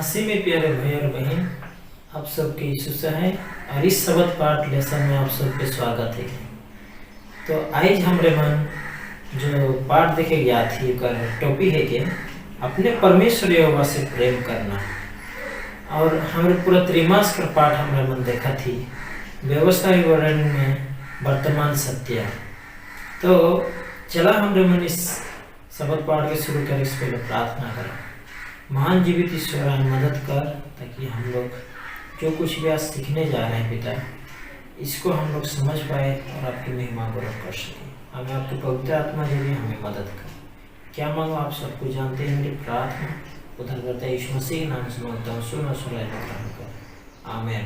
मसीह में प्यारे भाई और बहन, आप सबके यीशु से है और इस शब्द पाठ लेसन में आप सबके स्वागत है। तो आज हमरे मन जो पाठ देखे गया थी कर टॉपिक है कि अपने परमेश्वर यहोवा से प्रेम करना। और हमरे पूरा त्रिमास का पाठ हमरे मन देखा थी व्यवस्था विवरण में वर्तमान सत्य। तो चला हमरे मन इस शब्द पाठ के शुरू कर इस पहले प्रार्थना करें। महान जीवित ईश्वर मदद कर ताकि हम लोग जो कुछ भी आज सीखने जा रहे हैं पिता, इसको हम लोग समझ पाए और आपकी महिमा गौरव कर सकें। हमें आपकी पवित्र आत्मा के लिए हमें मदद कर। क्या मांगो आप सबको जानते हैं। मेरी प्रार्थना उधर करता है यीशु मसीह के नाम से मांगता हूँ, सुनो ग्रहण कर, आमीन।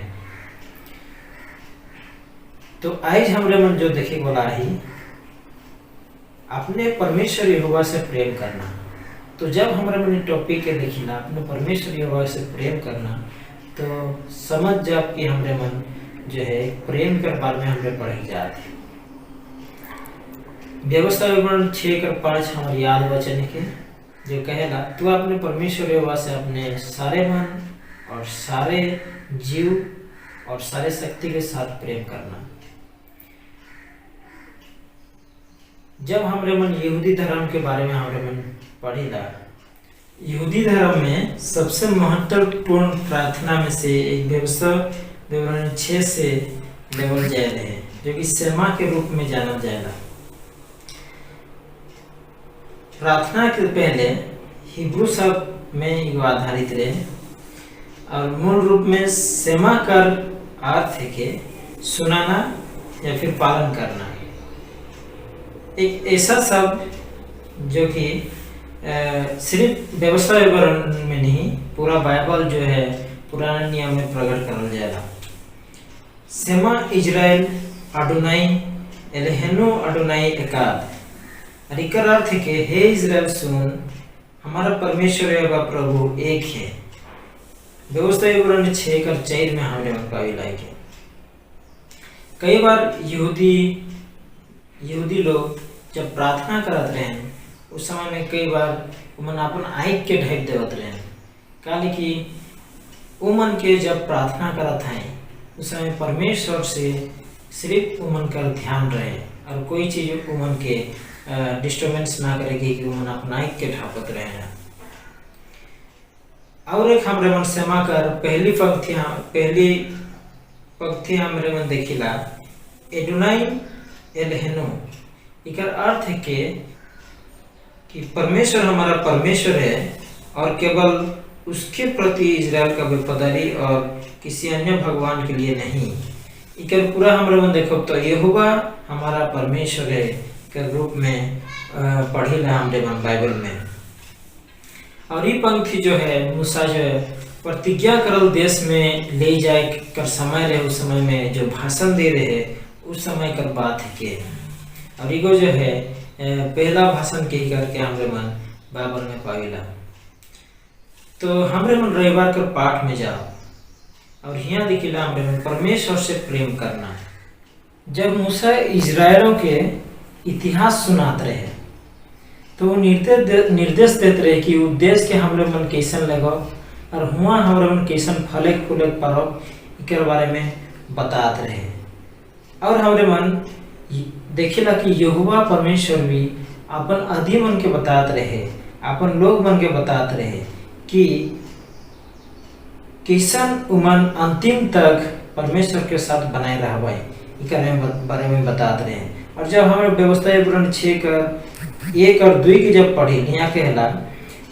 तो आज हमरे मन जो देखे बोला ही अपने परमेश्वर यहोवा से प्रेम करना। तो जब हमारे मन टॉपिक के देखिला अपने परमेश्वर यहोवा से प्रेम करना, तो समझ जब कि हमरे मन जो है प्रेम के बारे में हमरे पढ़े जाते। व्यवस्था विवरण 6:5 हमारे याद वचन के जो कहेला, तू अपने परमेश्वर यहोवा से अपने सारे मन और सारे जीव और सारे शक्ति के साथ प्रेम करना। जब हमरे मन यहूदी धर्म के बारे में हमरे मन पढ़ेला, यहूदी धर्म में सबसे महत्वपूर्ण प्रार्थना में से एक व्यवस्था विवरण 6 से लेवल जाए रहे, जो कि सेमा के रूप में जाना जाएगा। प्रार्थना के पहले हिब्रू शब्द में एगो आधारित रहे और मूल रूप में सेमा कर अर्थ है कि सुनाना या फिर पालन करना। एक ऐसा शब्द जो कि सिर्फ व्यवस्था विवरण में नहीं, पूरा बाइबल जो है पुराने नियम में प्रकट करल जाएगा। सेमा इजराइल अडोनाई एलेहेनु अडोनाई एकाद। और इकर अर्थ है कि हे इजराइल सुन, हमारा परमेश्वर यहोवा प्रभु एक है। व्यवस्था विवरण 6:4 में हमने पाई लाइक है। कई बार यहूदी लोग जब प्रार्थना करत रहे उस समय में कई बार उमन अपन आँख के ढक देवत रहे, काले कि उमन के जब प्रार्थना करत हैं उस समय परमेश्वर से सिर्फ उमन का ध्यान रहे और कोई चीज उमन के डिस्टर्बेंस ना करेगी कि उमन अपन आँख के ढापत रहे हैं। और एक हमरे मन सेमा कर पहली पंक्ति हमरे मन देखिला, एडोनाई एलेहेनु। इकर अर्थ है कि परमेश्वर हमारा परमेश्वर है और केवल उसके प्रति इजराइल का वफादारी और किसी अन्य भगवान के लिए नहीं। इकर पूरा हमारे मन देखो तो यहोवा हमारा परमेश्वर है के रूप में पढ़िला हमरे मन बाइबल में। और ये पंक्ति जो है मूसा जो है प्रतिज्ञा करल देश में ले जाए कर समय रहे, उस समय में जो भाषण दे रहे उस समय कर बात है के। और इको जो है पहला भाषण के ही करके हमरे मन बाइबल में पाइला। तो हमरे मन रविवार के पाठ में जाओ और यहाँ दिखिला हमरे मन परमेश्वर से प्रेम करना। जब मूसा इजरायलों के इतिहास सुनाते रहे तो वो निर्देश देते रहे कि उद्देश्य के हमरे मन कैसन लगो और हुआ हमरे मन कैसन फले फूले पारो, इकर बारे में बताते रहे। और हमरे मन देखिला कि यहोवा परमेश्वर भी अपन आदि मन के बताते रहे, अपन लोग मन के बताते रहे कि कैसन उमन अंतिम तक परमेश्वर के साथ बनाए रहबे, इकर बारे में बताते रहे। और जब हमें व्यवस्था विवरण 6:1 और 2 की जब पढ़ी, यहाँ कहला,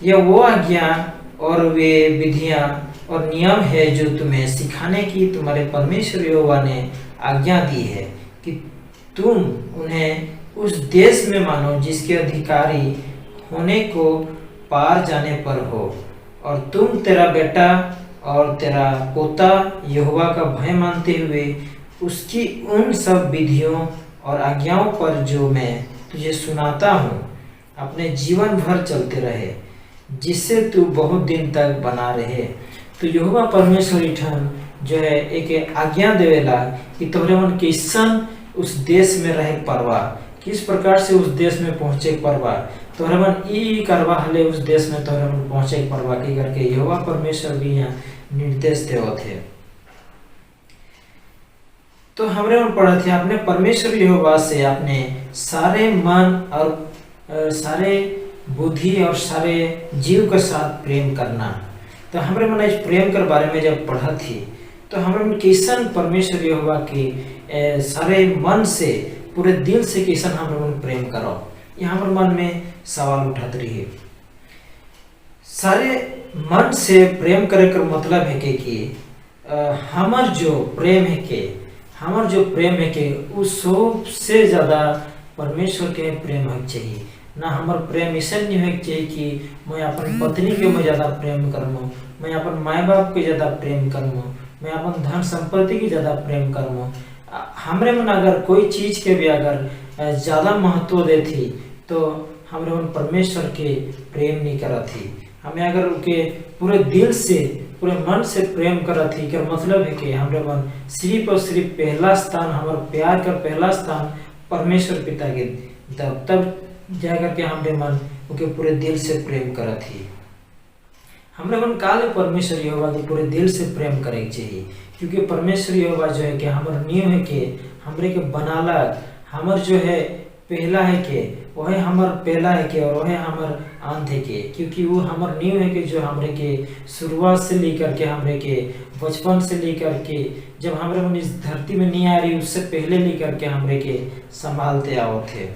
यह वो आज्ञा और वे विधियां और नियम है जो तुम्हें सिखाने की तुम्हारे परमेश्वर यहोवा ने आज्ञा दी है कि तुम उन्हें उस देश में मानो जिसके अधिकारी होने को पार जाने पर हो, और तुम तेरा बेटा और तेरा पोता यहोवा का भय मानते हुए उसकी उन सब विधियों और आज्ञाओं पर जो मैं तुझे सुनाता हूँ अपने जीवन भर चलते रहे, जिससे तू बहुत दिन तक बना रहे। तो यहोवा परमेश्वर इठन जो है एक आज्ञा देवेला कि तोहरे मन कैसन उस देश में रहे परवा, किस प्रकार से उस देश में पहुंचे परवा, तोहरे मन ई करवा हले उस देश में तोहरे मन पहुंचे पड़वा के करके यहोवा परमेश्वर भी यहाँ निर्देश देवत है। तो हमरे मन पढ़ा थे अपने परमेश्वर यहोवा से अपने सारे मन और सारे बुद्धि और सारे जीव के साथ प्रेम करना। तो हमरे मन इस प्रेम के बारे में जब पढ़ा थी तो हमरे मन कैसन परमेश्वर यहोवा के सारे मन से पूरे दिल से कैसन हमरे मन प्रेम करो, यहाँ पर मन में सवाल उठात रही। सारे मन से प्रेम करे का मतलब है कि हमर जो प्रेम है के वो सबसे ज्यादा परमेश्वर के प्रेम होना चाहिए। ना हमार प्रेम ऐसा नहीं होना चाहिए कि मैं अपन पत्नी के मैं ज्यादा प्रेम करूँ, मैं अपन माँ बाप के ज्यादा प्रेम करूँ, मैं अपन धन संपत्ति की ज्यादा प्रेम करूँ। हमरे मन अगर कोई चीज के भी अगर ज्यादा महत्व देती तो हमरे मन परमेश्वर के प्रेम नहीं करती। हमें अगर उनके पूरे दिल से पूरे मन से प्रेम करती का मतलब है कि हमरे मन सिर्फ और सिर्फ पहला स्थान, हमारे प्यार का पहला स्थान परमेश्वर पिता के तब जाकर के हमरे मन उनके पूरे दिल से प्रेम करती। हमरे मन काले परमेश्वर यहोवा के पूरे दिल से प्रेम करे चाहिए, क्योंकि परमेश्वर यहोवा जो है कि हमारे नियम है कि हमरे के बनाला हमर जो है पहला है के वह हमार पहला है के और वह हमार अंत है के, क्योंकि वो हमार नियम है कि जो हमरे के शुरुआत से लेकर के हमरे के बचपन से लेकर के जब हमरे मन इस धरती में नहीं आ रही उससे पहले लेकर के हमरे के संभालते आओ थे।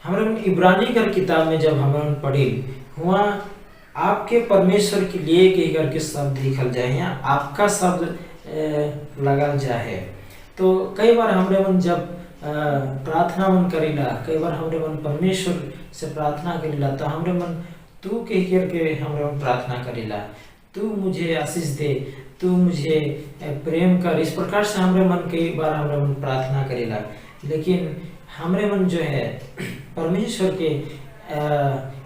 हमरे मन इब्रानी का किताब में जब हमरे मन पढ़ी हुआ आपके परमेश्वर के लिए कही करके शब्द लिखल जाए या आपका शब्द लगल जाए। तो कई बार हमरे मन जब प्रार्थना मन करेला, कई बार हमरे मन परमेश्वर से प्रार्थना करेला तो हमरे मन तू कह करके हमरे मन प्रार्थना करेला, तू मुझे आशीष दे, तू मुझे प्रेम कर, इस प्रकार से हमरे मन कई बार हमरे मन प्रार्थना करेला। लेकिन हमरे मन जो है परमेश्वर के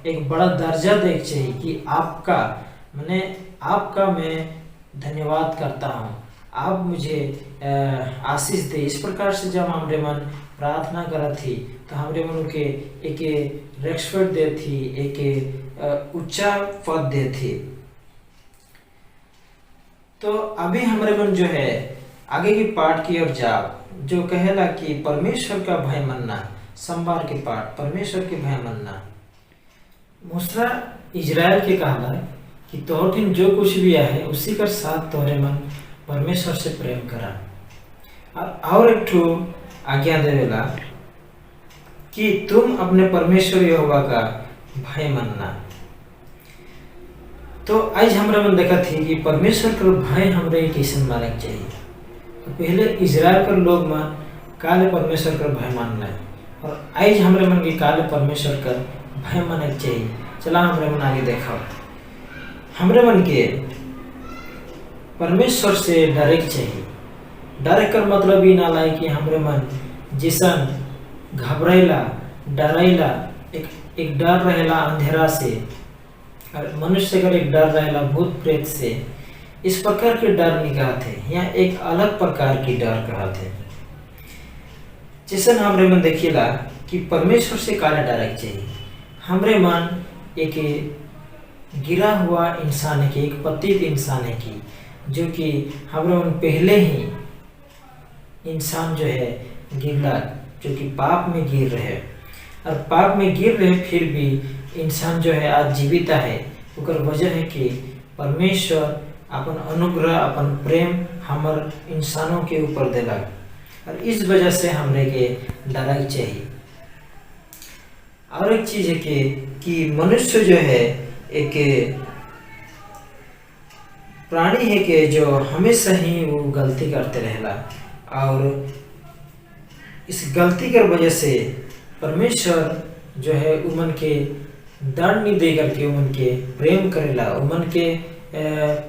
एक बड़ा दर्जा देख चाहिए कि आपका मैं धन्यवाद करता हूँ, आप मुझे आशीष दे। इस प्रकार से जब हमरे मन प्रार्थना करा थी तो हमरे मन के एक रेस्पेक्ट दे थी, एक ऊंचा पद दे थी। तो अभी हमरे मन जो है आगे की पाठ की ओर जाओ, जो कहेला कि परमेश्वर का भय मानना, सोमवार के पाठ परमेश्वर के भय मानना। मूसा इजराइल के कहला कि तोहर जो कुछ भी है उसी का साथ तोहरे मन परमेश्वर से प्रेम करा। और एक ठो आज्ञा देवेला कि तुम अपने परमेश्वर यहोवा का भय मानना। तो आज हमरा मन देखा थी कि परमेश्वर का भय हमरे कैसे माने चाहिए। तो पहले इजराइल कर लोग मन काले परमेश्वर का भय मानना है और आज हमरे मन के काले परमेश्वर का भय माने चाहिए। चला हमरे मन आगे देखा, हमरे मन के परमेश्वर से डरे चाहिए। डरे कर मतलब ही ना लाए कि हमरे मन जिसन घबराइला डराइला, एक डर रहेला अंधेरा से और मनुष्य का एक डर रहेला भूत प्रेत से। इस प्रकार के डर नहीं कहते, यहाँ एक अलग प्रकार की डर कहते। जिसन हमरे मन देखिएला कि परमेश्वर से काले डरे चाहिए। हमरे मन एक गिरा हुआ इंसान है कि एक पतित इंसान है कि जो कि हमरे मन पहले ही इंसान जो है गिरला, जो कि पाप में गिर रहे और पाप में गिर रहे फिर भी इंसान जो है आज जीवित है। उकर वजह है कि परमेश्वर अपन अनुग्रह अपन प्रेम हमर इंसानों के ऊपर देला और इस वजह से हमरे के डराई चाहिए। और एक चीज है कि मनुष्य जो है एक प्राणी है कि जो हमेशा ही वो गलती करते रहेला और इस गलती कर वजह से परमेश्वर जो है उमन के दंड नहीं दे करके उमन के प्रेम करेला, उमन के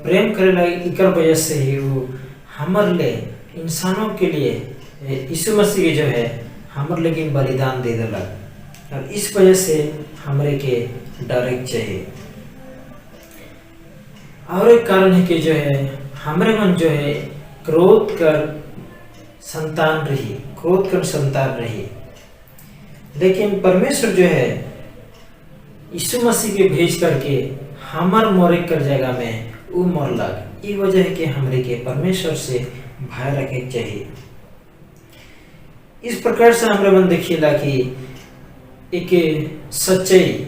प्रेम करेला। इकर वजह से ही वो हमर ले इंसानों के लिए यीशु मसीह जो है हमर लेकिन बलिदान दे देला और इस वजह से हमरे के डरे चाहिए। और एक कारण है कि जो है हमरे मन जो है क्रोध कर संतान रही, लेकिन परमेश्वर जो है यीशु मसीह के भेज करके हमार मोरे कर जगह में वो मरलक। ई वजह है कि हमरे के परमेश्वर से भय रखे चाहिए। इस प्रकार से हमरे मन देखिएला कि एक सच्चाई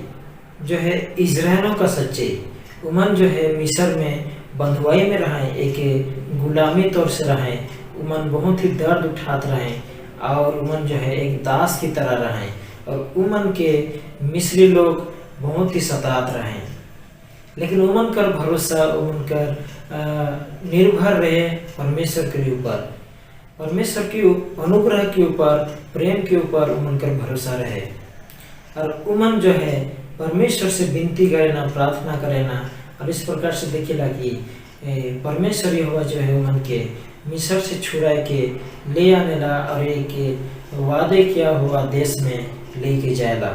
जो है इजराइलों का सच्चाई, उमन जो है मिस्र में बंधुआई में रहे, एक गुलामी तौर से रहे, उमन बहुत ही दर्द उठाते रहे और उमन जो है एक दास की तरह रहे और उमन के मिस्री लोग बहुत ही सताते रहे। लेकिन उमन कर भरोसा, उमन कर निर्भर रहे परमेश्वर के ऊपर, परमेश्वर के अनुग्रह के ऊपर, प्रेम के ऊपर उमन कर भरोसा रहे और उमन जो है परमेश्वर से विनती करे ना, प्रार्थना करे ना। और इस प्रकार से देखिएला कि परमेश्वर यहोवा जो है उमन के मिस्र से छुड़ा के ले आने ला और एक वादे किया हुआ देश में लेके जाएला।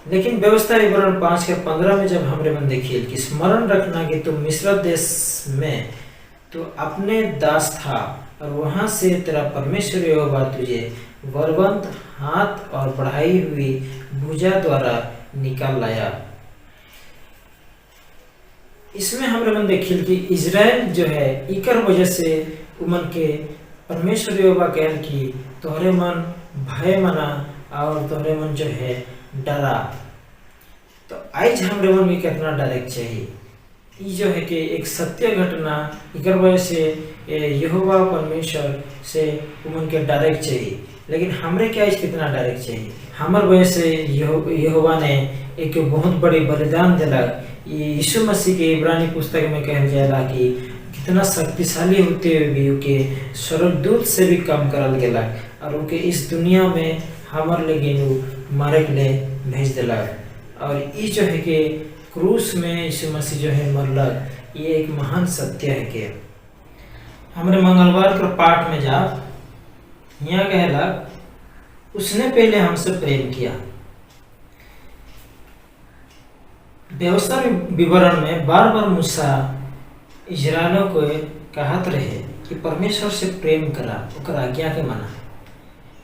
लेकिन व्यवस्था विवरण 5:15 में जब हमरे मन देखिए कि स्मरण रखना कि तुम मिस्र देश में तो अपने दास था और वहां से तेरा परमेश्वर यहोवा तुझे बलवंत हाथ और बढ़ाई हुई भुजा द्वारा निकाल लाया। इसमें हमरे मन देखिए कि इजराइल जो है इकर वजह से उमन के परमेश्वर यहोवा कहन कि तोहरे मन भय मना और तोहरे मन जो है डरा। तो आज हमरे मन में कितना डरे चाहिए, ये जो है कि एक सत्य घटना इकर वजह से यहोवा परमेश्वर से उमन के डरे चाहिए। लेकिन हमरे क्या आज कितना डरे चाहिए, हमार वजह से यहोवा ने एक बहुत बड़ी बलिदान दिला। यीशु मसीह के इब्रानी पुस्तक में कहा जाएगा कि कितना शक्तिशाली होते हुए भी उनके स्वर्गदूत से भी कम करल गेला और उनके इस दुनिया में हमार लेकिन मारे के लिए भेज दिला। और ये जो है कि क्रूस में यीशु मसीह जो है मरलक, ये एक महान सत्य है। कि हमारे मंगलवार के पाठ में जा यहाँ कहला उसने पहले हमसे प्रेम किया। व्यवस्था विवरण में बार बार मूसा इजराइलों को कहत रहे कि परमेश्वर से प्रेम करा, ओकर आज्ञा के माना।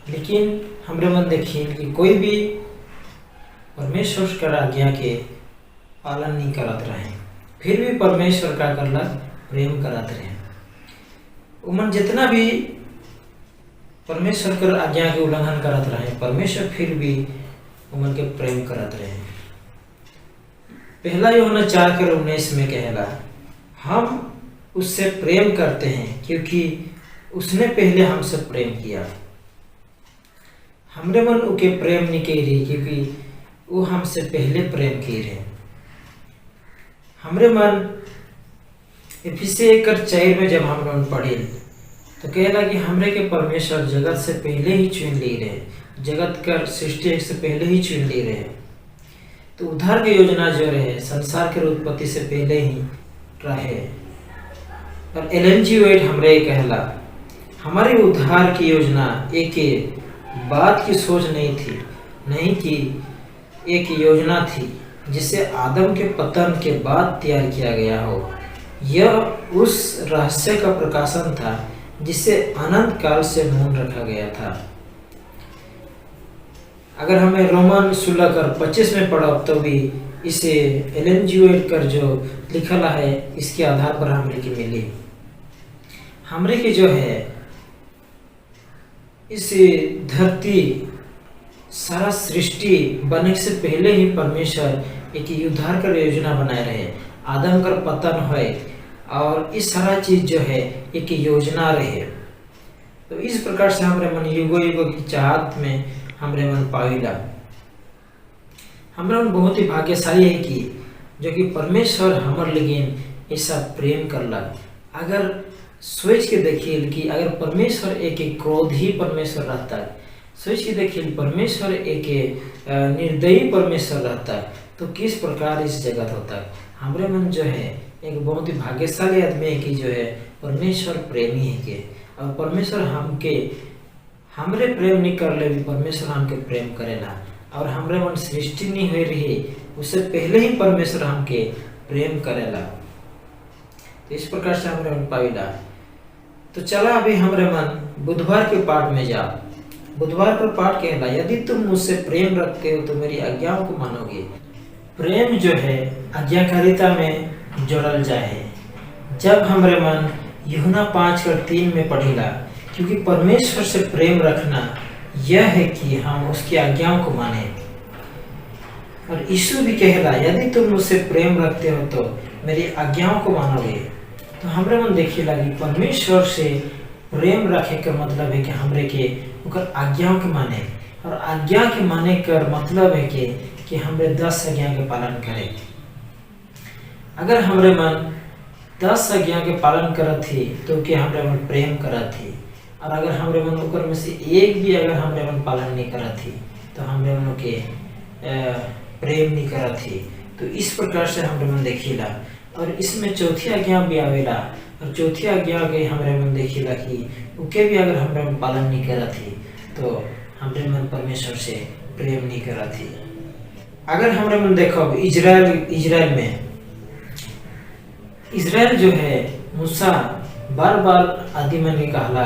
लेकिन हमरे मन देखिए कि कोई भी परमेश्वर कर आज्ञा के पालन नहीं करत रहे, फिर भी परमेश्वर का करला प्रेम करत रहे। उमन जितना भी परमेश्वर कर आज्ञा के उल्लंघन करत रहे, परमेश्वर फिर भी उमन के प्रेम करत रहे। पहला यूहन्ना 4:19 में कहला हम उससे प्रेम करते हैं क्योंकि उसने पहले हमसे प्रेम किया। हमरे मन उके प्रेम नहीं की रही क्योंकि वो हमसे पहले प्रेम की रहे। हमरे मन इफिसियों 1:4 में जब हम लोग पढ़े तो कहला कि हमरे के परमेश्वर जगत से पहले ही चुन ली रहे, जगत का सृष्टि से पहले ही चुन ली रहे। तो उद्धार की योजना जो रहे संसार के उत्पत्ति से पहले ही रहे। और एलन जी वाइट हमरे कहला हमारी उद्धार की योजना एक बात की सोच नहीं थी, नहीं कि एक योजना थी जिसे आदम के पतन के बाद तैयार किया गया हो। यह उस रहस्य का प्रकाशन था जिसे अनंत काल से मौन रखा गया था। अगर हमें रोमन 16:25 में पढ़ा तो भी इसे एलन जी वाइट कर जो लिखला है इसके आधार पर हमरे की मिली। हमरे की जो है इस धरती सारा सृष्टि बनने से पहले ही परमेश्वर एक उद्धार कर योजना बनाए रहे। आदम का पतन है और इस सारा चीज जो है एक योजना रहे। तो इस प्रकार से हमारे मन युगो युगो की चाहत में हमारे मन पाविला। हमारे मन बहुत ही भाग्यशाली है कि जो कि परमेश्वर हमारे लेकिन ऐसा प्रेम करला। अगर सोच के देखिए कि अगर परमेश्वर एक क्रोधी परमेश्वर रहता है, सोच के देखिए परमेश्वर एक निर्दयी परमेश्वर रहता है तो किस प्रकार इस जगत होता है। हमारे मन जो है एक बहुत ही भाग्यशाली आदमी है कि जो है परमेश्वर प्रेमी है के और परमेश्वर हमके हमरे प्रेम नहीं कर ले भी परमेश्वर हमके प्रेम करेला। और हमरे मन सृष्टि नहीं हो रही उससे पहले ही परमेश्वर हमके प्रेम करेला। तो इस प्रकार से हमरे मन पाविला। तो चला अभी हमरे मन बुधवार के पाठ में जा बुधवार पर पाठ कहला, यदि तुम मुझसे प्रेम रखते हो तो मेरी आज्ञाओं को मानोगे। प्रेम जो है आज्ञाकारिता में जोड़ल जाए। जब हमारे मन यूहन्ना 5:3 में पढ़ेला, क्योंकि परमेश्वर से प्रेम रखना यह है कि हम उसकी आज्ञाओं को माने। और यीशु भी कहला, यदि तुम मुझसे प्रेम रखते हो तो मेरी आज्ञाओं को मानोगे। तो हमरे मन देखिला कि परमेश्वर से प्रेम रखे का मतलब है कि हमरे के ओकर आज्ञाओं के माने, और आज्ञा के माने कर मतलब है कि हमरे 10 आज्ञा के पालन करें। अगर हमरे मन 10 आज्ञा के पालन करत थी तो कि हमरे मन प्रेम करत थी, और अगर हमरे मन ओकर में से एक भी अगर हमरे मन पालन नहीं करत थी तो हमरे मन के प्रेम नहीं करत थी। तो इस प्रकार से हमरे मन देखिला। और इसमें चौथी आज्ञा भी आवेला, और चौथी आज्ञा के हमरे मन देखिला कि उके भी अगर हमरे मन पालन नहीं करत थी तो हमरे मन परमेश्वर से प्रेम नहीं करत थी। अगर हमरे मन देखो इजराइल में इजराइल जो है मूसा बार बार आदि मन के कहला,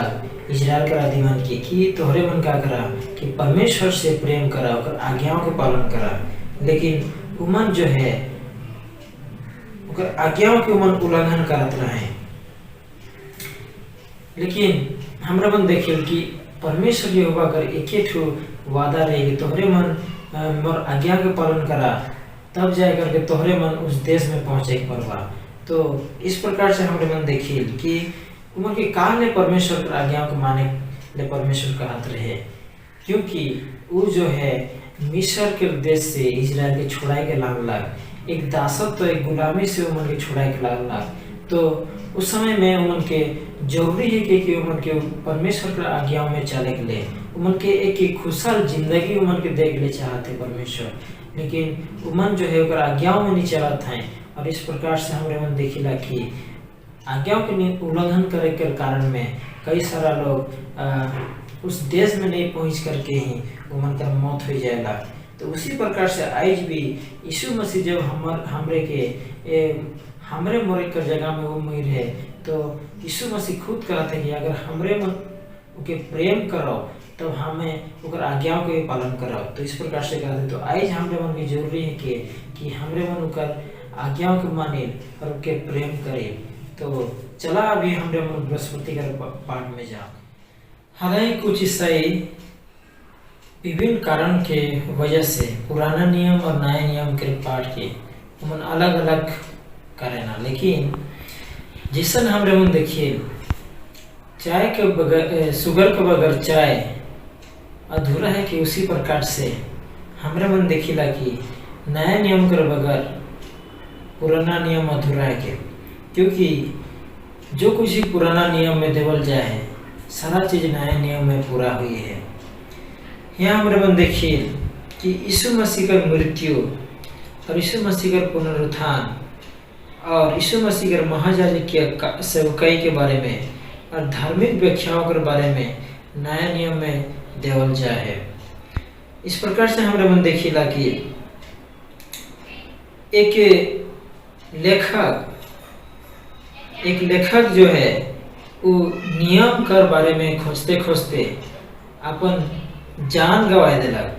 इजराइल का आदि मन के कि तोहरे मन का करा कि परमेश्वर से प्रेम करा, ओकर आज्ञाओं के पालन करा। लेकिन उमन जो है ओकर आज्ञाओं के उमन उल्लंघन करत रहे। लेकिन हमरा मन देखिल कि परमेश्वर यहोवा कर एके ठो वादा रहे कि तोहरे मन मोर आज्ञा के पालन करा, तब जाए करके तोहरे मन उस देश में पहुंचे के परवा। तो इस प्रकार से हमरे मन देखिल कि उमन के काल ने परमेश्वर की आज्ञाओं को माने ले परमेश्वर का हाथ रहे, क्योंकि वो जो है मिस्र के देश से इजराइल के छुड़ाए के लागला, एक दासत्व तो एक गुलामी से उमन के छुड़ाए के लागला। तो उस समय में उमन के जरूरी है कि उमन के परमेश्वर की आज्ञाओं में चले के ले, उमन के एक खुशहाल जिंदगी उमन के देख ले चाहते परमेश्वर, लेकिन उमन जो है ओकर आज्ञाओं में नहीं चलत हैं। और इस प्रकार से हमरे मन देखिला कि आज्ञाओं के उल्लंघन करे के कारण में कई सारा लोग उस देश में नहीं पहुंच करके ही उमन का मौत हो जाएगा। तो उसी प्रकार से आज भी यीशु मसीह जब हमरे मोरे कर जगह में वो मर है, तो यीशु मसीह खुद कहते हैं कि अगर हमरे मन के प्रेम करो तब हमें ओकर आज्ञाओं के पालन करो। तो इस प्रकार से कहते, तो आज हमरे मन की जरूरी है कि हमरे मन ओकर आज्ञाओं के माने और उनके प्रेम करे। तो चला अभी हमरे मन बृहस्पति का पाठ में जा। हालांकि कुछ ईसाई विभिन्न कारण के वजह से पुराना नियम और नया नियम के पाठ के उमन अलग अलग करेना, लेकिन जिसन हमरे मन देखिए चाय के बगैर शुगर के बगैर चाय अधूरा है कि उसी प्रकार से हमरे मन देखिला कि नया नियम के बगैर पुराना नियम अधूरा है के, क्योंकि जो कुछ ही पुराना नियम में देवल जाए सारा चीज नया नियम में पूरा हुई है। यहाँ हमरे मन देखिए कि यीशु मसीह का मृत्यु और यीशु मसीह का पुनरुत्थान और यीशु मसीह के महायाजक सेवकाई के बारे में और धार्मिक व्याख्याओं के बारे में नया नियम में देवल जाए है। इस प्रकार से हमरे मन देखिला कि एक लेखक जो है वो नियम कर बारे में खोजते खोजते अपन जान गंवा दिलक,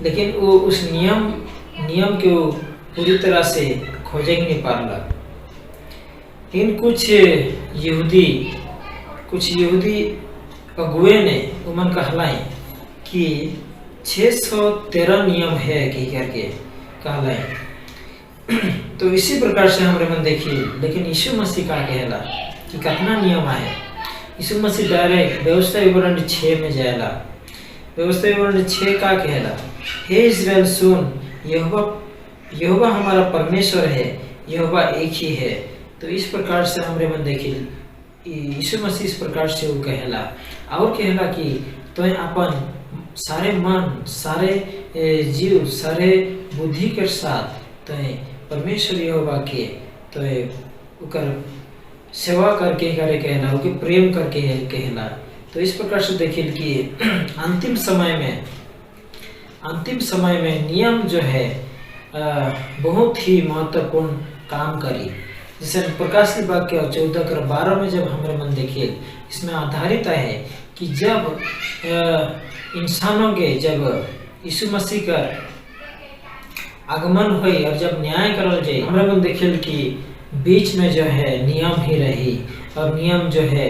लेकिन वो उस नियम के वो पूरी तरह से खोजे नहीं पारलक। लेकिन कुछ यहूदी अगुए ने उमन कहलाई कि 613 नियम है कि करके कहलाई। तो इसी प्रकार से हमरे मन देखिए, लेकिन यीशु मसीह का कहला कि कितना नियम है। यीशु मसीह डायरेक्ट व्यवस्था विवरण 6 में जाएला। व्यवस्था विवरण 6 का कहला, हे इस्राएल सुन, यहोवा हमारा परमेश्वर है, यहोवा एक ही है। तो इस प्रकार से हमरे मन देखिए यीशु मसीह इस प्रकार से वो कहला और कहला कि तो अपन सारे मन, सारे जीव, सारे बुद्धि के साथ तो परमेश्वर यहोवा के तो उकर सेवा करके करे कहला, उके प्रेम करके कहला। तो इस प्रकार से देखिए कि अंतिम समय में नियम जो है बहुत ही महत्वपूर्ण काम करी। जैसे प्रकाश की वाक्य 14:12 में जब हमारे मन देखिए, इसमें आधारित है कि जब इंसानों के जब यीशु मसीह का आगमन हुई और जब न्याय करल जाए, हमरा मन देखिल कि बीच में जो है नियम ही रही, और नियम जो है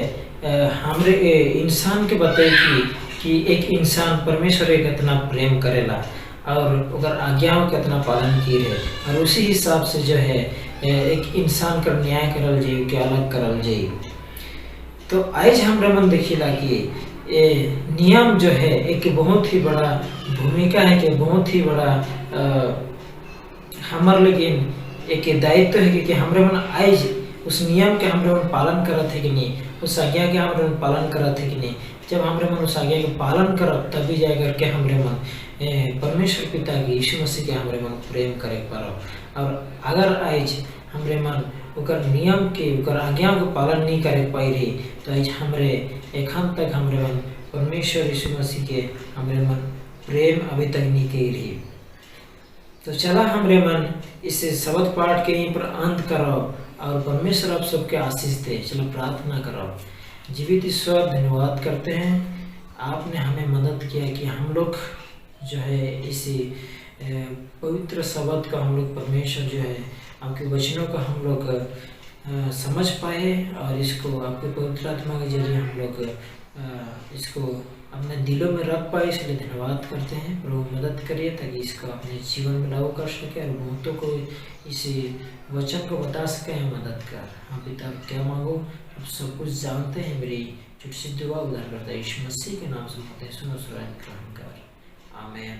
हमरे इंसान के बताई कि एक इंसान परमेश्वर के कितना प्रेम करेला और ओकर आज्ञाओं के कितना पालन की रहे, और उसी हिसाब से जो है एक इंसान का न्याय करल जाए, के अलग करल जाए। तो आज हमरा मन देखिला कि नियम जो है एक बहुत ही बड़ा भूमिका है, कि बहुत ही बड़ा हमार लेकिन एक दायित्व है कि हमरे मन आज उस नियम के हमरे मन पालन करत है कि नहीं, उस आज्ञा के हमरे मन पालन करत है कि नहीं। जब हमरे मन उस आज्ञा के पालन करब तभी जाए करके हमरे मन परमेश्वर पिता के यीशु मसीह के हमरे मन प्रेम करे पारब। और अगर आज हमरे मन ओकर नियम के ओकर आज्ञा के पालन नहीं करे पाई रही, तो आज हमरे एखन तक हमरे मन परमेश्वर यीशु मसीह के हमरे मन प्रेम अभी तक नहीं की रही। तो चला हमरे मन इस शब्द पाठ के यहीं पर अंत करो, और परमेश्वर आप सबके आशीष दे। चलो प्रार्थना करो। जीवित ईश्वर, धन्यवाद करते हैं, आपने हमें मदद किया कि हम लोग जो है इसी पवित्र शब्द का हम लोग परमेश्वर जो है आपके वचनों का हम लोग समझ पाए, और इसको आपके पवित्र आत्मा के जरिए हम लोग इसको अपने दिलों में रख पाए। इसलिए धन्यवाद करते हैं। प्रभु मदद करिए ताकि इसको अपने जीवन में लागू कर सके और बहुतों को इस वचन को बता सके। मदद कर। हाँ पिता, क्या मांगो आप सब कुछ जानते हैं। मेरी छोटी सी दुआ उधार करता है यीशु मसीह के नाम से मांगते हैं, सुनो ग्रहण कर। आमीन।